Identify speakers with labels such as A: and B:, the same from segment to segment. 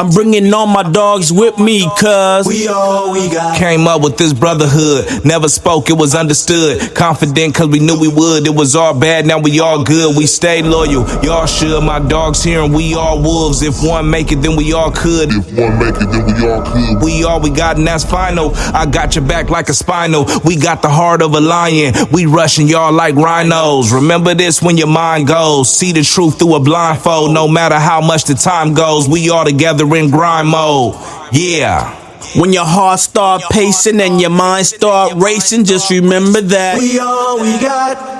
A: I'm bringing all my dogs with me, cuz
B: we all we got.
C: Came up with this brotherhood, never spoke, it was understood. Confident cause we knew we would, it was all bad, now we all good. We stay loyal, y'all should. My dogs here and we all wolves. If one make it, then we all could.
D: If one make it, then we all could.
C: We all we got and that's final. I got your back like a spinal. We got the heart of a lion. We rushing y'all like rhinos. Remember this when your mind goes. See the truth through a blindfold. No matter how much the time goes, we all together in grind mode. Yeah.
A: when your heart start pacing and your mind start racing, just remember that
B: we all we got.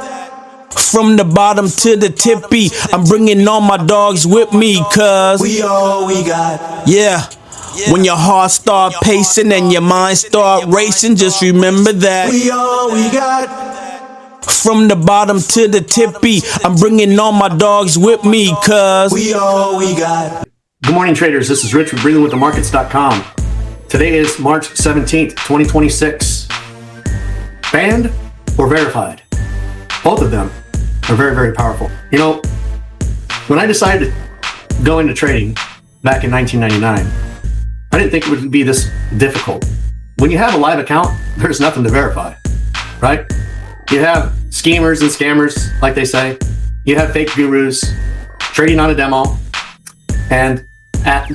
A: From the bottom to the tippy, I'm bringing all my dogs with me, cuz
B: we all we got.
A: Yeah. When your heart start pacing and your mind start racing, just remember that
B: we all we got.
A: From the bottom to the tippy, I'm bringing all my dogs with me, cuz
B: we all we got.
E: Good morning, traders. This is Rich with Breathingwiththemarkets.com. Today is March 17th, 2026. Banned or verified? Both of them are very, very powerful. You know, when I decided to go into trading back in 1999, I didn't think it would be this difficult. When you have a live account, there's nothing to verify, right? You have schemers and scammers, like they say. You have fake gurus trading on a demo and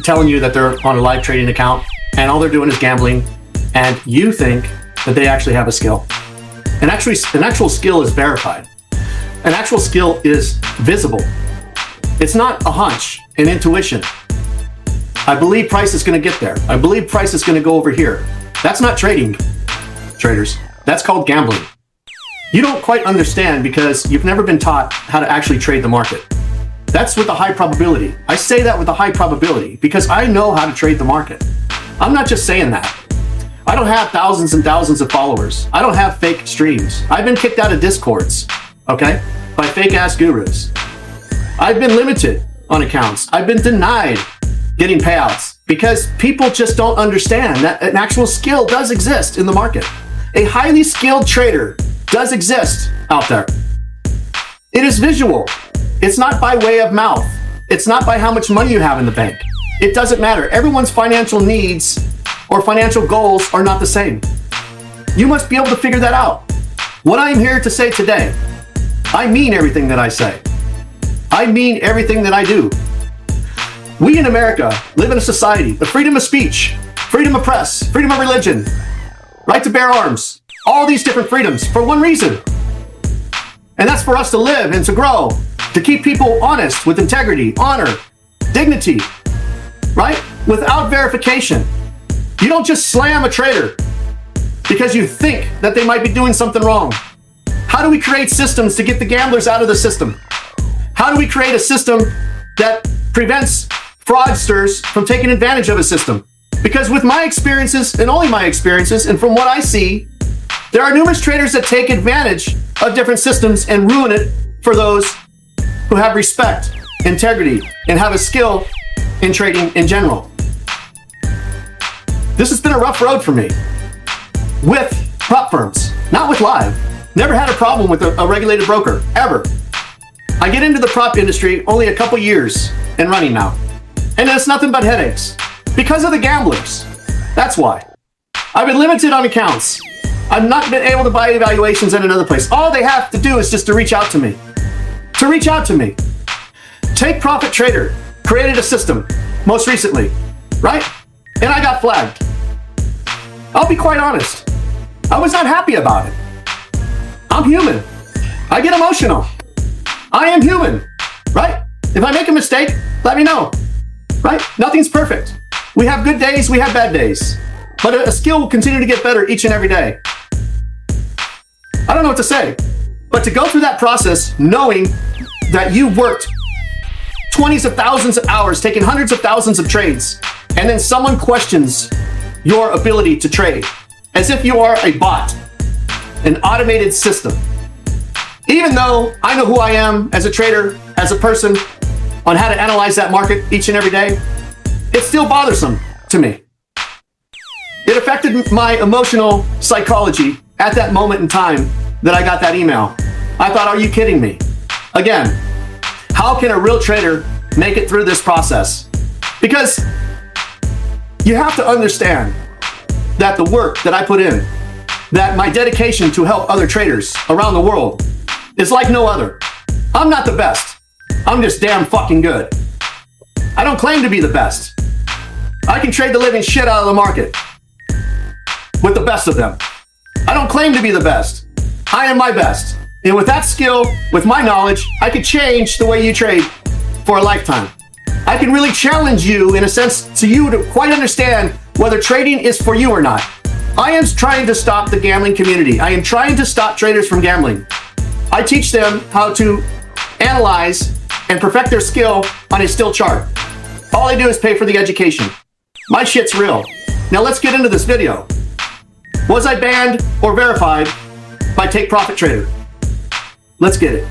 E: telling you that they're on a live trading account, and all they're doing is gambling, and you think that they actually have a skill. And actually, an actual skill is verified. An actual skill is visible. It's not a hunch, an intuition. I believe price is going to get there. I believe price is going to go over here. That's not trading, traders. That's called gambling. You don't quite understand because you've never been taught how to actually trade the market. That's with a high probability. I say that with a high probability because I know how to trade the market. I'm not just saying that. I don't have thousands and thousands of followers. I don't have fake streams. I've been kicked out of Discords, okay, by fake ass gurus. I've been limited on accounts. I've been denied getting payouts because people just don't understand that an actual skill does exist in the market. A highly skilled trader does exist out there. It is visual. It's not by way of mouth. It's not by how much money you have in the bank. It doesn't matter. Everyone's financial needs or financial goals are not the same. You must be able to figure that out. What I'm here to say today, I mean everything that I say. I mean everything that I do. We in America live in a society of freedom of speech, freedom of press, freedom of religion, right to bear arms, all these different freedoms for one reason. And that's for us to live and to grow, to keep people honest with integrity, honor, dignity, right? Without verification. You don't just slam a trader because you think that they might be doing something wrong. How do we create systems to get the gamblers out of the system? How do we create a system that prevents fraudsters from taking advantage of a system? Because with my experiences, and only my experiences, and from what I see, there are numerous traders that take advantage of different systems and ruin it for those who have respect, integrity, and have a skill in trading in general. This has been a rough road for me with prop firms, not with live. Never had a problem with a regulated broker, ever. I get into the prop industry only a couple years and running now. And it's nothing but headaches because of the gamblers. That's why. I've been limited on accounts. I've not been able to buy evaluations in another place. All they have to do is just to reach out to me. To reach out to me. Take Profit Trader created a system most recently, right? And I got flagged. I'll be quite honest. I was not happy about it. I'm human. I get emotional. I am human, right? If I make a mistake, let me know, right? Nothing's perfect. We have good days, we have bad days. But a skill will continue to get better each and every day. I don't know what to say, but to go through that process knowing that you worked 20s of thousands of hours, taking hundreds of thousands of trades, and then someone questions your ability to trade as if you are a bot, an automated system. Even though I know who I am as a trader, as a person, on how to analyze that market each and every day, it's still bothersome to me. It affected my emotional psychology at that moment in time that I got that email. I thought, are you kidding me? Again, how can a real trader make it through this process? Because You have to understand that the work that I put in, that my dedication to help other traders around the world is like no other. I'm not the best. I'm just damn fucking good. I don't claim to be the best. I can trade the living shit out of the market with the best of them. I don't claim to be the best. I am my best. And with that skill, with my knowledge, I could change the way you trade for a lifetime. I can really challenge you in a sense to you to quite understand whether trading is for you or not. I am trying to stop the gambling community. I am trying to stop traders from gambling. I teach them how to analyze and perfect their skill on a still chart. All I do is pay for the education. My shit's real. Now let's get into this video. Was I banned or verified by Take Profit Trader? Let's get it.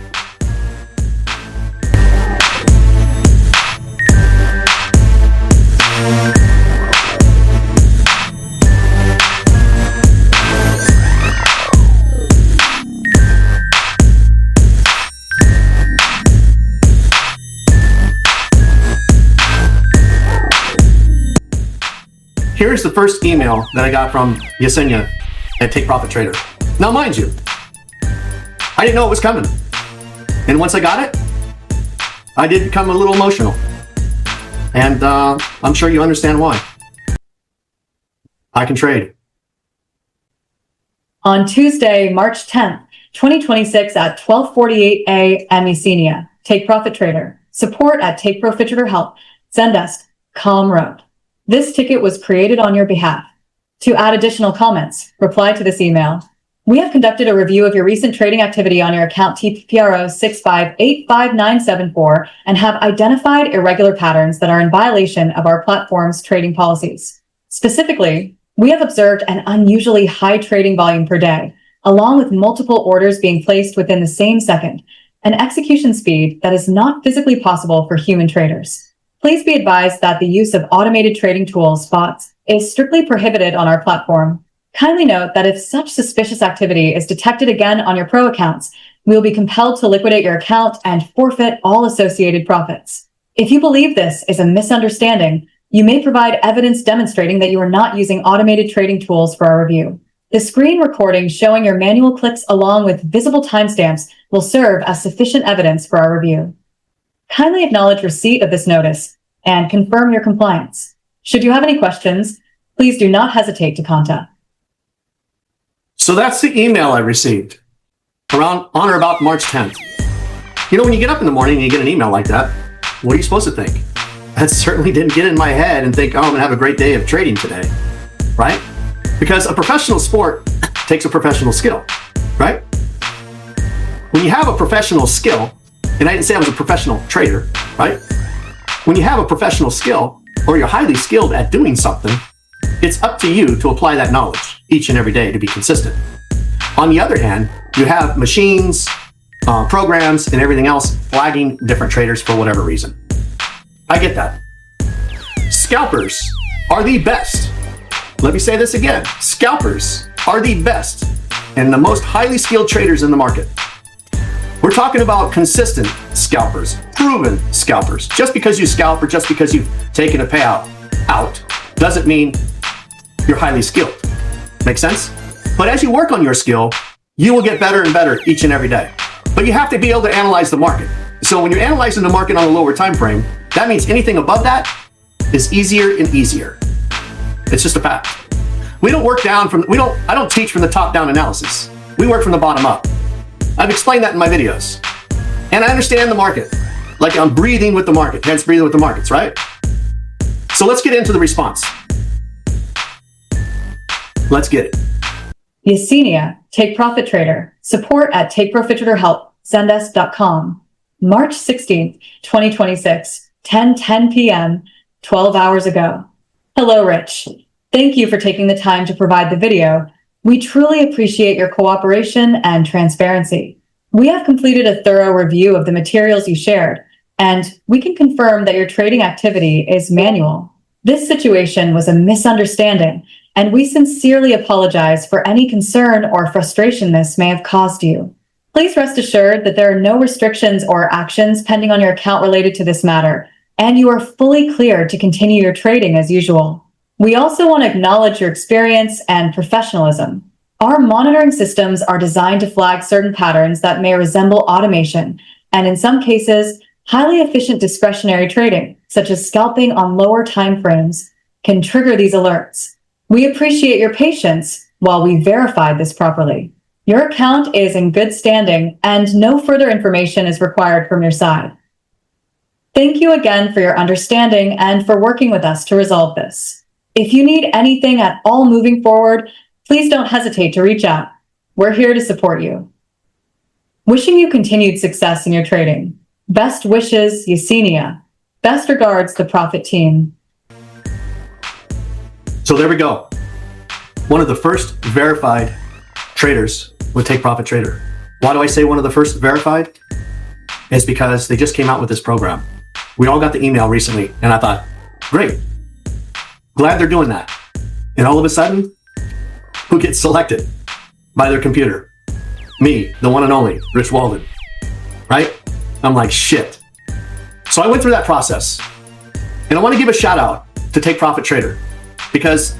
E: Here's the first email that I got from Yesenia at Take Profit Trader. Now, mind you, I didn't know it was coming. And once I got it, I did become a little emotional. And I'm sure you understand why. I can trade.
F: On Tuesday, March 10th, 2026 at 12:48 a.m. Yesenia, Take Profit Trader, support at Take Profit Trader Help, Zendesk, Calm Road. This ticket was created on your behalf. To add additional comments, reply to this email. We have conducted a review of your recent trading activity on your account TPRO 6585974 and have identified irregular patterns that are in violation of our platform's trading policies. Specifically, we have observed an unusually high trading volume per day, along with multiple orders being placed within the same second, an execution speed that is not physically possible for human traders. Please be advised that the use of automated trading tools, bots, is strictly prohibited on our platform. Kindly note that if such suspicious activity is detected again on your pro accounts, we will be compelled to liquidate your account and forfeit all associated profits. If you believe this is a misunderstanding, you may provide evidence demonstrating that you are not using automated trading tools for our review. The screen recording showing your manual clicks along with visible timestamps will serve as sufficient evidence for our review. Kindly acknowledge receipt of this notice and confirm your compliance. Should you have any questions, please do not hesitate to contact.
E: So that's the email I received around on or about March 10th. You know, when you get up in the morning and you get an email like that, what are you supposed to think? That certainly didn't get in my head and think, oh, I'm gonna have a great day of trading today, right? Because a professional sport takes a professional skill, right? When you have a professional skill, and I didn't say I was a professional trader, right? When you have a professional skill, or you're highly skilled at doing something, it's up to you to apply that knowledge each and every day to be consistent. On the other hand, you have machines, programs, and everything else flagging different traders for whatever reason. I get that. Scalpers are the best. Let me say this again. Scalpers are the best and the most highly skilled traders in the market. We're talking about consistent scalpers, proven scalpers. Just because you scalp or just because you've taken a payout out doesn't mean you're highly skilled. Make sense? But as you work on your skill, you will get better and better each and every day. But you have to be able to analyze the market. So when you're analyzing the market on a lower time frame, that means anything above that is easier and easier. It's just a fact. We don't work down from, I don't teach from the top down analysis. We work from the bottom up. I've explained that in my videos. And I understand the market. Like I'm breathing with the market, hence breathing with the markets, right? So let's get into the response. Let's get it.
F: Yesenia, Take Profit Trader, support at Take Profit Trader Help, Zendesk.com. March 16th, 2026, 10:10 p.m., 12 hours ago. Hello, Rich. Thank you for taking the time to provide the video. We truly appreciate your cooperation and transparency. We have completed a thorough review of the materials you shared, and we can confirm that your trading activity is manual. This situation was a misunderstanding, and we sincerely apologize for any concern or frustration this may have caused you. Please rest assured that there are no restrictions or actions pending on your account related to this matter, and you are fully cleared to continue your trading as usual. We also want to acknowledge your experience and professionalism. Our monitoring systems are designed to flag certain patterns that may resemble automation, and in some cases, highly efficient discretionary trading, such as scalping on lower time frames, can trigger these alerts. We appreciate your patience while we verify this properly. Your account is in good standing, and no further information is required from your side. Thank you again for your understanding and for working with us to resolve this. If you need anything at all moving forward, please don't hesitate to reach out. We're here to support you. Wishing you continued success in your trading. Best wishes, Yesenia. Best regards, the Profit team.
E: So there we go. One of the first verified traders with Take Profit Trader. Why do I say one of the first verified? It's because they just came out with this program. We all got the email recently, and I thought, great. Glad they're doing that. And all of a sudden, who gets selected by their computer? Me, the one and only, Rich Walden. Right? I'm like, shit. So I went through that process. And I want to give a shout out to Take Profit Trader, because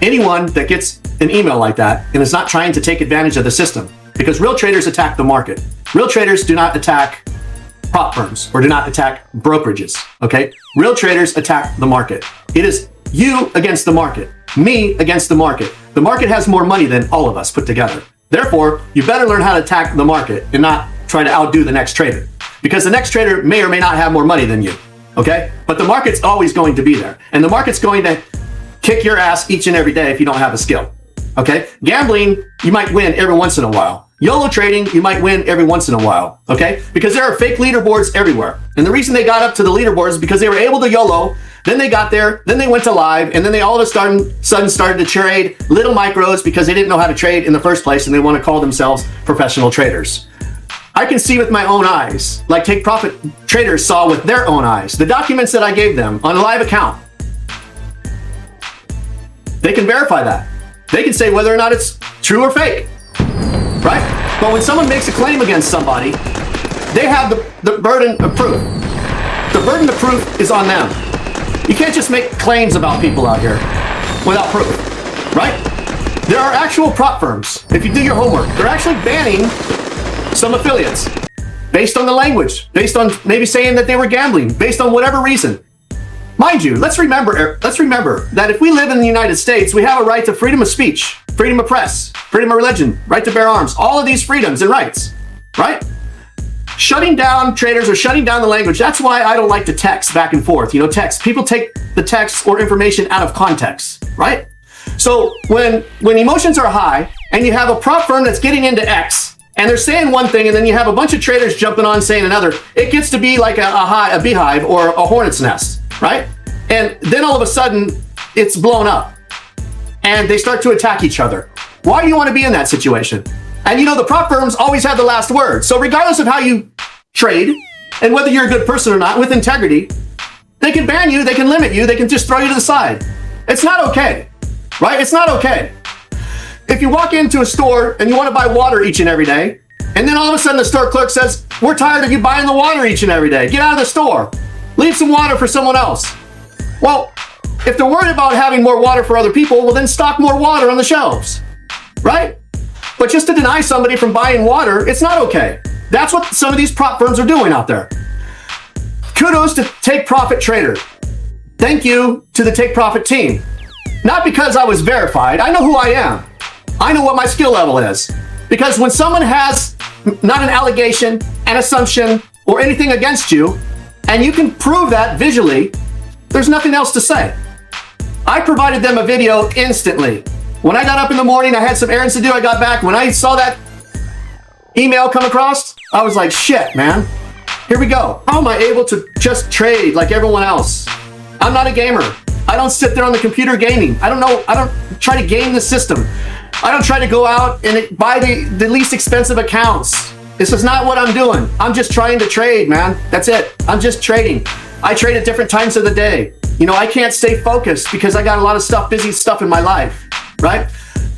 E: anyone that gets an email like that and is not trying to take advantage of the system, because real traders attack the market. Real traders do not attack prop firms or do not attack brokerages, okay? Real traders attack the market. It is you against the market, me against the market. The market has more money than all of us put together. Therefore, you better learn how to attack the market and not try to outdo the next trader, because the next trader may or may not have more money than you, okay? But the market's always going to be there, and the market's going to kick your ass each and every day if you don't have a skill, okay? Gambling, you might win every once in a while. YOLO trading, you might win every once in a while, okay? Because there are fake leaderboards everywhere. And the reason they got up to the leaderboards is because they were able to YOLO, then they got there, then they went to live, and then they all of a sudden started to trade little micros because they didn't know how to trade in the first place, and they want to call themselves professional traders. I can see with my own eyes, like Take Profit traders saw with their own eyes, the documents that I gave them on a live account. They can verify that. They can say whether or not it's true or fake. Right? But when someone makes a claim against somebody, they have the burden of proof. The burden of proof is on them. You can't just make claims about people out here without proof, right? There are actual prop firms, if you do your homework, they're actually banning some affiliates based on the language, based on maybe saying that they were gambling, based on whatever reason. Mind you, let's remember that if we live in the United States, we have a right to freedom of speech, freedom of press, freedom of religion, right to bear arms, all of these freedoms and rights, right? Shutting down traders or shutting down the language, that's why I don't like to text back and forth. You know, text. People take the text or information out of context, right? So when emotions are high and you have a prop firm that's getting into X and they're saying one thing and then you have a bunch of traders jumping on saying another, it gets to be like a beehive or a hornet's nest, right? And then all of a sudden it's blown up and they start to attack each other. Why do you want to be in that situation? And you know, the prop firms always have the last word. So regardless of how you trade and whether you're a good person or not, with integrity, they can ban you, they can limit you, they can just throw you to the side. It's not okay, right? It's not okay. If you walk into a store and you want to buy water each and every day, and then all of a sudden the store clerk says, we're tired of you buying the water each and every day. Get out of the store. Leave some water for someone else. Well, if they're worried about having more water for other people, well then stock more water on the shelves, right? But just to deny somebody from buying water, it's not okay. That's what some of these prop firms are doing out there. Kudos to Take Profit Trader. Thank you to the Take Profit team. Not because I was verified. I know who I am. I know what my skill level is. Because when someone has not an allegation, an assumption, or anything against you, and you can prove that visually, there's nothing else to say. I provided them a video instantly. When I got up in the morning, I had some errands to do, I got back. When I saw that email come across, I was like, shit, man. Here we go. How am I able to just trade like everyone else? I'm not a gamer. I don't sit there on the computer gaming. I don't try to game the system. I don't try to go out and buy the least expensive accounts. This is not what I'm doing. I'm just trying to trade, man. That's it. I'm just trading. I trade at different times of the day. You know, I can't stay focused because I got a lot of busy stuff in my life, right?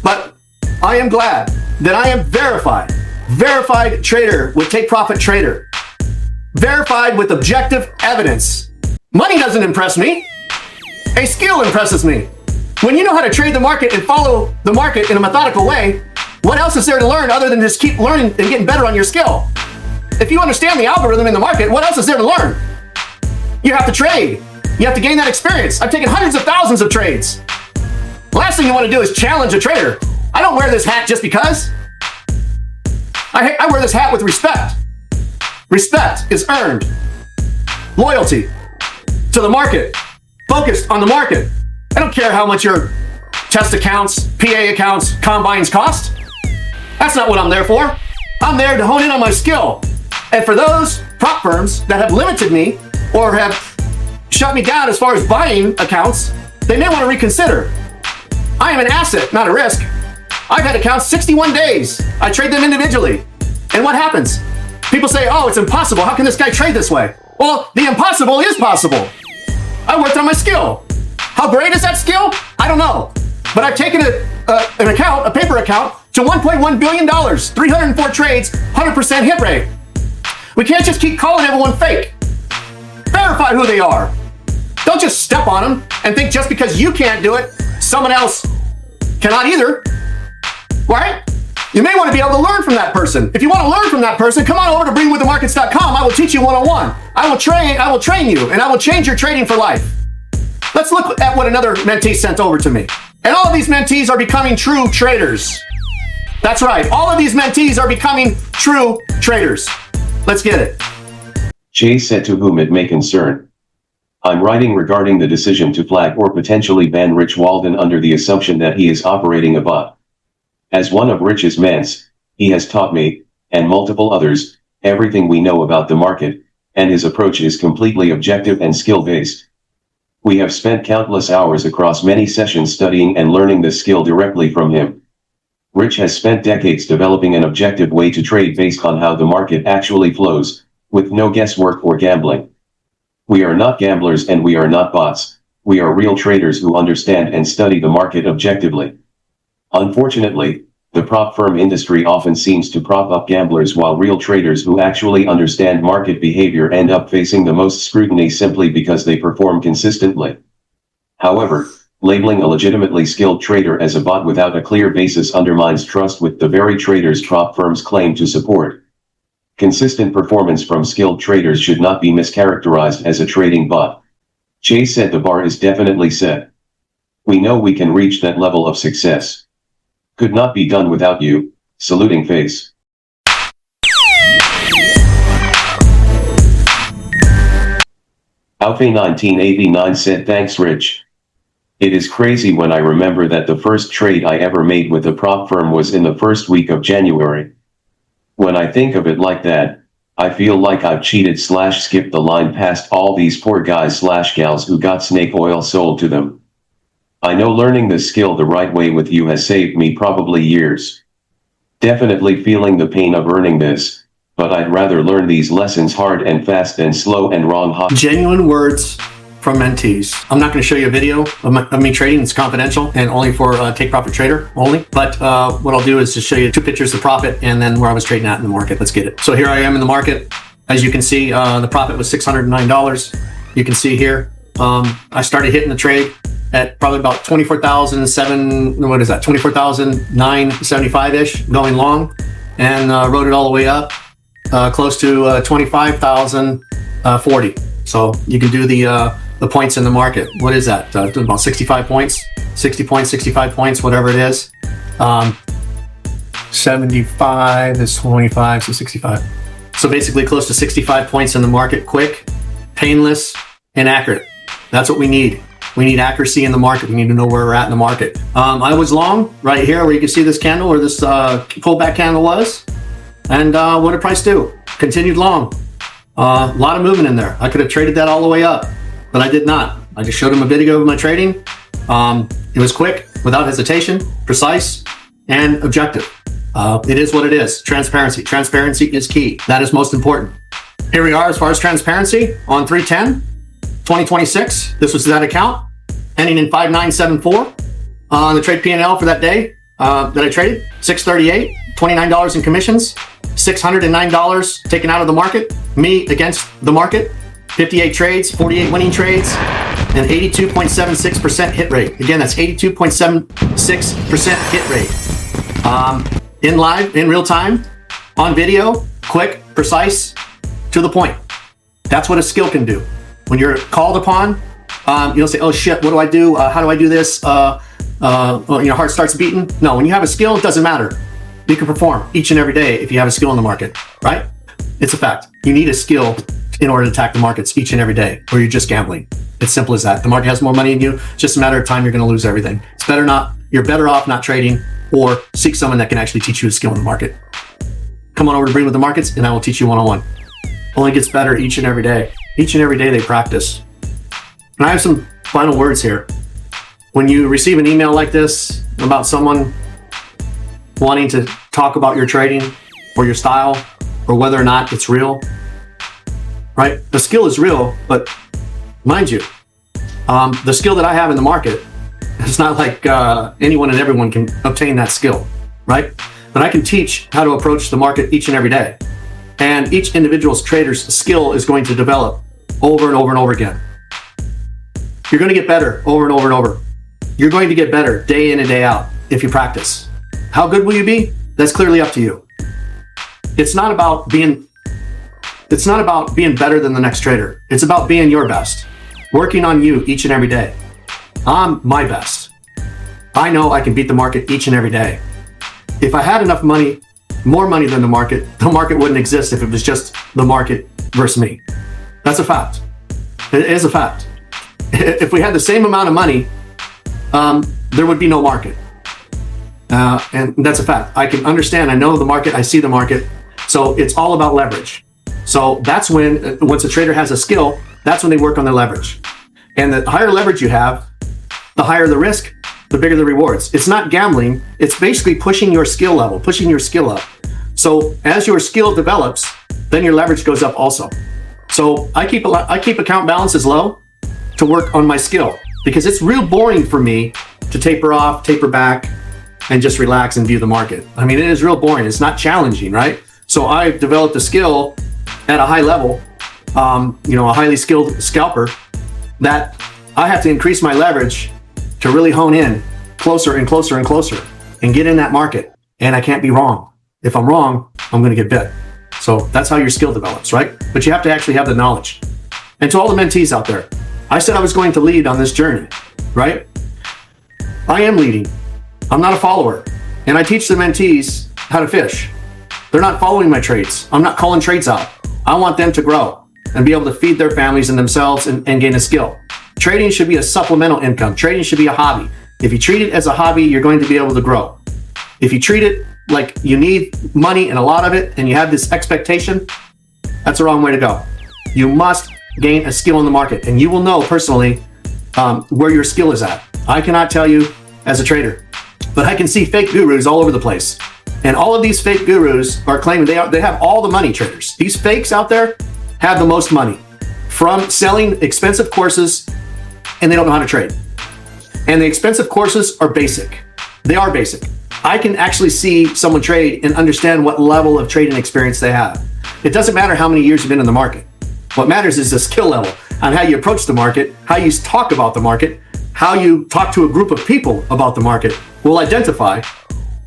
E: But I am glad that I am verified trader with Take Profit Trader. Verified with objective evidence. Money doesn't impress me. A skill impresses me. When you know how to trade the market and follow the market in a methodical way, what else is there to learn other than just keep learning and getting better on your skill? If you understand the algorithm in the market, what else is there to learn? You have to trade. You have to gain that experience. I've taken hundreds of thousands of trades. Last thing you want to do is challenge a trader. I don't wear this hat just because. I wear this hat with respect. Respect is earned. Loyalty to the market. Focused on the market. I don't care how much your test accounts, PA accounts, combines cost. That's not what I'm there for. I'm there to hone in on my skill. And for those prop firms that have limited me or have shut me down as far as buying accounts, they may want to reconsider. I am an asset, not a risk. I've had accounts 61 days. I trade them individually. And what happens? People say, oh, it's impossible. How can this guy trade this way? Well, the impossible is possible. I worked on my skill. How great is that skill? I don't know. But I've taken an account, a paper account, to $1.1 billion, 304 trades, 100% hit rate. We can't just keep calling everyone fake. Verify who they are. Don't just step on them and think just because you can't do it, someone else cannot either. Right? You may want to be able to learn from that person. If you want to learn from that person, come on over to breathingwiththemarkets.com. I will teach you one-on-one. I will train you, and I will change your trading for life. Let's look at what another mentee sent over to me. And all of these mentees are becoming true traders. That's right. All of these mentees are becoming true traders. Let's get it.
G: Jay said, to whom it may concern. I'm writing regarding the decision to flag or potentially ban Rich Walden under the assumption that he is operating a bot. As one of Rich's mans, he has taught me, and multiple others, everything we know about the market, and his approach is completely objective and skill-based. We have spent countless hours across many sessions studying and learning this skill directly from him. Rich has spent decades developing an objective way to trade based on how the market actually flows, with no guesswork or gambling. We are not gamblers and we are not bots. We are real traders who understand and study the market objectively. Unfortunately, the prop firm industry often seems to prop up gamblers while real traders who actually understand market behavior end up facing the most scrutiny simply because they perform consistently. However, labeling a legitimately skilled trader as a bot without a clear basis undermines trust with the very traders prop firms claim to support. Consistent performance from skilled traders should not be mischaracterized as a trading bot. Jay said the bar is definitely set. We know we can reach that level of success. Could not be done without you. Saluting face. Alfie1989 said, thanks Rich. It is crazy when I remember that the first trade I ever made with a prop firm was in the first week of January. When I think of it like that, I feel like I've cheated/skipped the line past all these poor guys/gals who got snake oil sold to them. I know learning this skill the right way with you has saved me probably years. Definitely feeling the pain of earning this, but I'd rather learn these lessons hard and fast than slow and wrong.
E: Genuine words from mentees. I'm not going to show you a video of me trading. It's confidential and only for Take Profit Trader only. But what I'll do is just show you 2 pictures of profit and then where I was trading at in the market. Let's get it. So here I am in the market. As you can see, the profit was $609. You can see here, I started hitting the trade at probably about 24,975-ish, going long, and rode it all the way up, close to 25,040. So you can do the points in the market. What is that? About 65 points, 60 points, 65 points, whatever it is. 75 is 25, so 65. So basically close to 65 points in the market, quick, painless, and accurate. That's what we need. We need accuracy in the market. We need to know where we're at in the market. I was long right here where you can see this candle, where this pullback candle was. And what did price do? Continued long. A lot of movement in there. I could have traded that all the way up, but I did not. I just showed him a video of my trading. It was quick, without hesitation, precise, and objective. It is what it is. Transparency. Transparency is key. That is most important. Here we are as far as transparency on 3/10/2026. This was that account ending in 5974. On the trade P&L for that day that I traded, $638, $29 in commissions, $609 taken out of the market, me against the market, 58 trades, 48 winning trades, and 82.76% hit rate. Again, that's 82.76% hit rate. In live, in real time, on video, quick, precise, to the point. That's what a skill can do. When you're called upon, you'll say, oh shit, what do I do? How do I do this? Your heart starts beating. No, when you have a skill, it doesn't matter. You can perform each and every day if you have a skill in the market, right? It's a fact. You need a skill in order to attack the markets each and every day, or you're just gambling. It's simple as that. The market has more money than you. It's just a matter of time. You're going to lose everything. You're better off not trading, or seek someone that can actually teach you a skill in the market. Come on over to Breathing with the Markets, and I will teach you one-on-one. Only gets better each and every day. Each and every day they practice. And I have some final words here. When you receive an email like this about someone wanting to talk about your trading or your style or whether or not it's real, right? The skill is real, but mind you, the skill that I have in the market, it's not like anyone and everyone can obtain that skill, right? But I can teach how to approach the market each and every day. And each individual's trader's skill is going to develop over and over and over again. You're going to get better over and over and over. You're going to get better day in and day out if you practice. How good will you be? That's clearly up to you. It's not about being better than the next trader. It's about being your best. Working on you each and every day. I'm my best. I know I can beat the market each and every day. If I had enough money, more money than the market wouldn't exist if it was just the market versus me. That's a fact. It is a fact. If we had the same amount of money, there would be no market. And that's a fact. I can understand. I know the market. I see the market. So it's all about leverage. So that's when, once a trader has a skill, that's when they work on their leverage. And the higher leverage you have, the higher the risk, the bigger the rewards. It's not gambling. It's basically pushing your skill level, pushing your skill up. So as your skill develops, then your leverage goes up also. So I keep account balances low to work on my skill, because it's real boring for me to taper off, taper back, and just relax and view the market. I mean, it is real boring. It's not challenging, right? So I've developed a skill at a high level, a highly skilled scalper, that I have to increase my leverage to really hone in closer and closer and closer and get in that market. And I can't be wrong. If I'm wrong, I'm going to get bit. So that's how your skill develops, right? But you have to actually have the knowledge. And to all the mentees out there, I said I was going to lead on this journey, right? I am leading. I'm not a follower. And I teach the mentees how to fish. They're not following my trades. I'm not calling trades out. I want them to grow and be able to feed their families and themselves and gain a skill. Trading should be a supplemental income. Trading should be a hobby. If you treat it as a hobby, you're going to be able to grow. If you treat it like you need money and a lot of it, and you have this expectation, that's the wrong way to go. You must gain a skill in the market, and you will know personally where your skill is at. I cannot tell you as a trader, but I can see fake gurus all over the place. And all of these fake gurus are claiming they have all the money, traders. These fakes out there have the most money from selling expensive courses, and they don't know how to trade. And the expensive courses are basic. They are basic. I can actually see someone trade and understand what level of trading experience they have. It doesn't matter how many years you've been in the market. What matters is the skill level on how you approach the market, how you talk about the market, how you talk to a group of people about the market will identify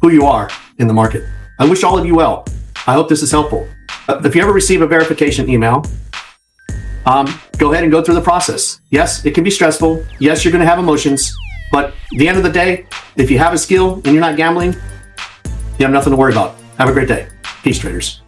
E: who you are in the market. I wish all of you well. I hope this is helpful. If you ever receive a verification email, go ahead and go through the process. Yes, it can be stressful. Yes, you're going to have emotions. But at the end of the day, if you have a skill and you're not gambling, you have nothing to worry about. Have a great day. Peace, traders.